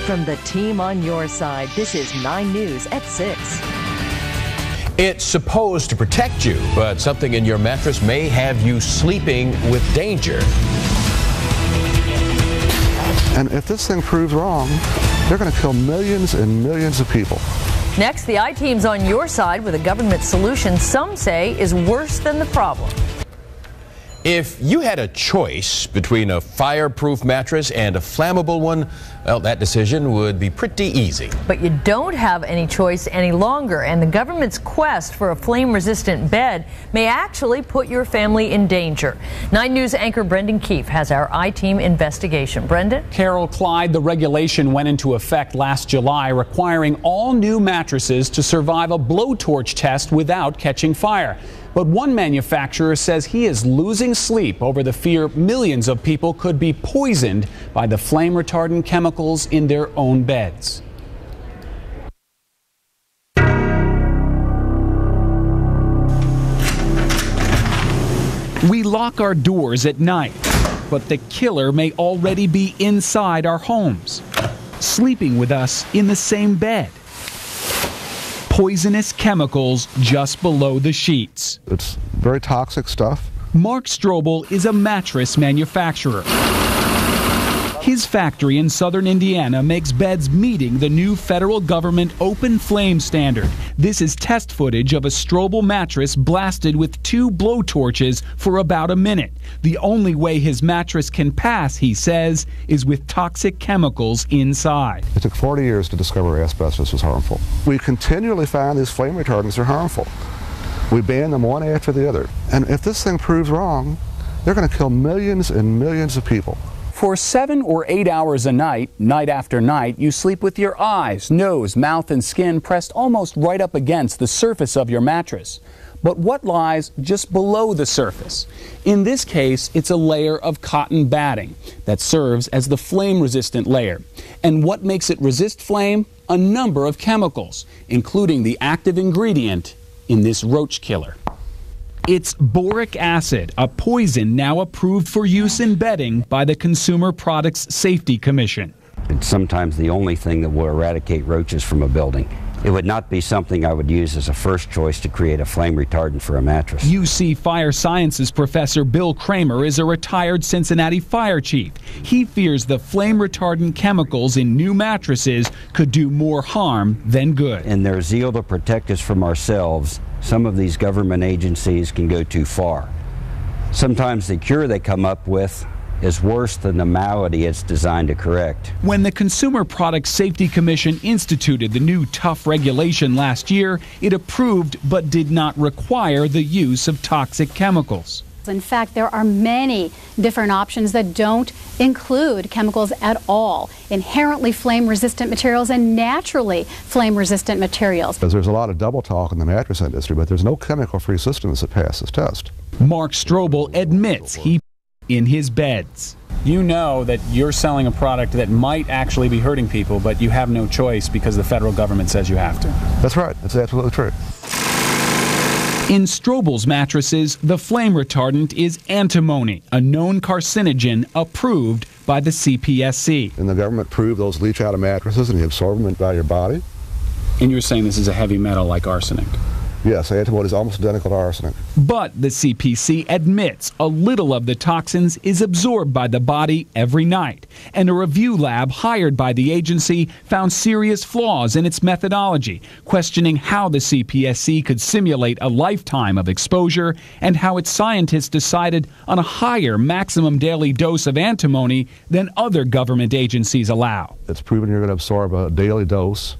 From the team on your side, this is 9 News at 6. It's supposed to protect you, but something in your mattress may have you sleeping with danger. And if this thing proves wrong, they're going to kill millions and millions of people. Next, the I-Team's on your side with a government solution some say is worse than the problem. If you had a choice between a fireproof mattress and a flammable one, well, that decision would be pretty easy. But you don't have any choice any longer, and the government's quest for a flame-resistant bed may actually put your family in danger. 9 News anchor Brendan Keefe has our I-Team investigation. Brendan? Carol Clyde, the regulation went into effect last July, requiring all new mattresses to survive a blowtorch test without catching fire. But one manufacturer says he is losing sleep over the fear millions of people could be poisoned by the flame-retardant chemicals in their own beds. We lock our doors at night, but the killer may already be inside our homes, sleeping with us in the same bed. Poisonous chemicals just below the sheets. It's very toxic stuff. Mark Strobel is a mattress manufacturer. His factory in southern Indiana makes beds meeting the new federal government open flame standard. This is test footage of a Strobel mattress blasted with 2 blowtorches for about a minute. The only way his mattress can pass, he says, is with toxic chemicals inside. It took 40 years to discover asbestos was harmful. We continually find these flame retardants are harmful. We ban them one after the other. And if this thing proves wrong, they're going to kill millions and millions of people. For 7 or 8 hours a night, night after night, you sleep with your eyes, nose, mouth, and skin pressed almost right up against the surface of your mattress. But what lies just below the surface? In this case, it's a layer of cotton batting that serves as the flame-resistant layer. And what makes it resist flame? A number of chemicals, including the active ingredient in this roach killer. It's boric acid, a poison now approved for use in bedding by the Consumer Products Safety Commission. It's sometimes the only thing that will eradicate roaches from a building. It would not be something I would use as a first choice to create a flame retardant for a mattress. UC Fire Sciences professor Bill Kramer is a retired Cincinnati fire chief. He fears the flame retardant chemicals in new mattresses could do more harm than good. In their zeal to protect us from ourselves, some of these government agencies can go too far. Sometimes the cure they come up with is worse than the malady it's designed to correct. When the Consumer Products Safety Commission instituted the new tough regulation last year, it approved but did not require the use of toxic chemicals. In fact, there are many different options that don't include chemicals at all. Inherently flame-resistant materials and naturally flame-resistant materials. Because there's a lot of double talk in the mattress industry, but there's no chemical-free systems that pass this test. Mark Strobel admits he in his beds. You know that you're selling a product that might actually be hurting people, but you have no choice because the federal government says you have to. That's right. That's absolutely true. In Strobel's mattresses, the flame retardant is antimony, a known carcinogen approved by the CPSC. And the government proved those leach out of mattresses and you absorb them by your body. And you're saying this is a heavy metal like arsenic? Yes, antimony is almost identical to arsenic. But the CPC admits a little of the toxins is absorbed by the body every night. And a review lab hired by the agency found serious flaws in its methodology, questioning how the CPSC could simulate a lifetime of exposure and how its scientists decided on a higher maximum daily dose of antimony than other government agencies allow. It's proven you're going to absorb a daily dose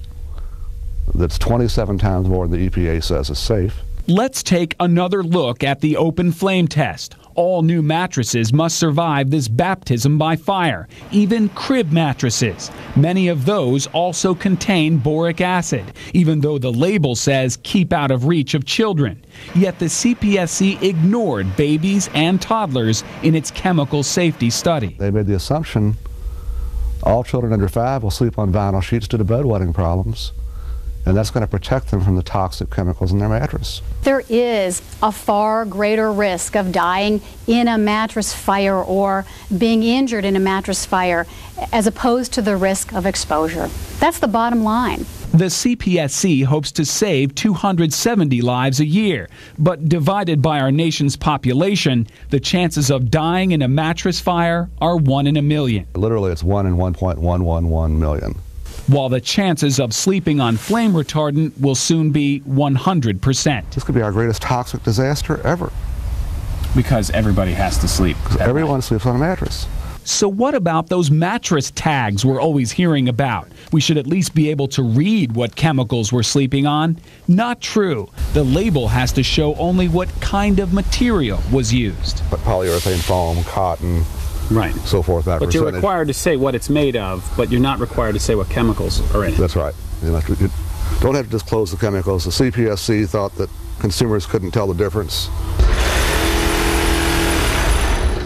that's 27 times more than the EPA says is safe. Let's take another look at the open flame test. All new mattresses must survive this baptism by fire, even crib mattresses. Many of those also contain boric acid, even though the label says keep out of reach of children. Yet the CPSC ignored babies and toddlers in its chemical safety study. They made the assumption all children under 5 will sleep on vinyl sheets due to bedwetting problems. And that's going to protect them from the toxic chemicals in their mattress. There is a far greater risk of dying in a mattress fire or being injured in a mattress fire as opposed to the risk of exposure. That's the bottom line. The CPSC hopes to save 270 lives a year, but divided by our nation's population, the chances of dying in a mattress fire are 1 in a million. Literally, it's 1 in 1.111 million. While the chances of sleeping on flame retardant will soon be 100%. This could be our greatest toxic disaster ever. Because everybody has to sleep. Everyone sleeps on a mattress. So what about those mattress tags we're always hearing about? We should at least be able to read what chemicals we're sleeping on. Not true. The label has to show only what kind of material was used. But polyurethane foam, cotton, right, so forth. That but you're required to say what it's made of, but you're not required to say what chemicals are in it. That's right. You don't have to disclose the chemicals. The CPSC thought that consumers couldn't tell the difference.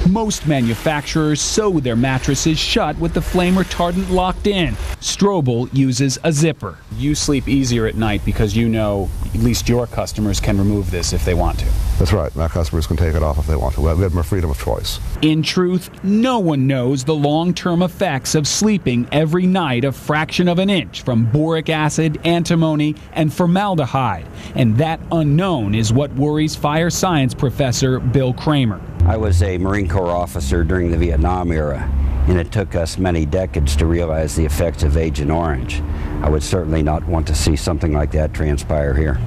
Most manufacturers sew their mattresses shut with the flame retardant locked in. Strobel uses a zipper. You sleep easier at night because you know at least your customers can remove this if they want to. That's right. My customers can take it off if they want to. We have more freedom of choice. In truth, no one knows the long-term effects of sleeping every night a fraction of an inch from boric acid, antimony, and formaldehyde. And that unknown is what worries fire science professor Bill Kramer. I was a Marine Corps officer during the Vietnam era, and it took us many decades to realize the effects of Agent Orange. I would certainly not want to see something like that transpire here.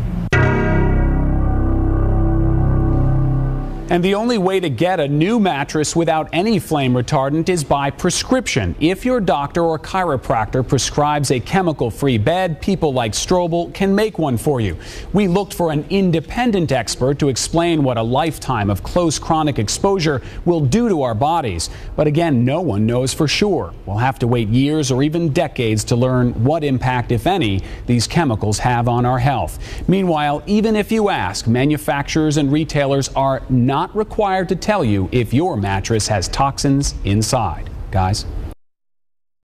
And the only way to get a new mattress without any flame retardant is by prescription. If your doctor or chiropractor prescribes a chemical-free bed, people like Strobel can make one for you. We looked for an independent expert to explain what a lifetime of close chronic exposure will do to our bodies. But again, no one knows for sure. We'll have to wait years or even decades to learn what impact, if any, these chemicals have on our health. Meanwhile, even if you ask, manufacturers and retailers are not required to tell you if your mattress has toxins inside. Guys?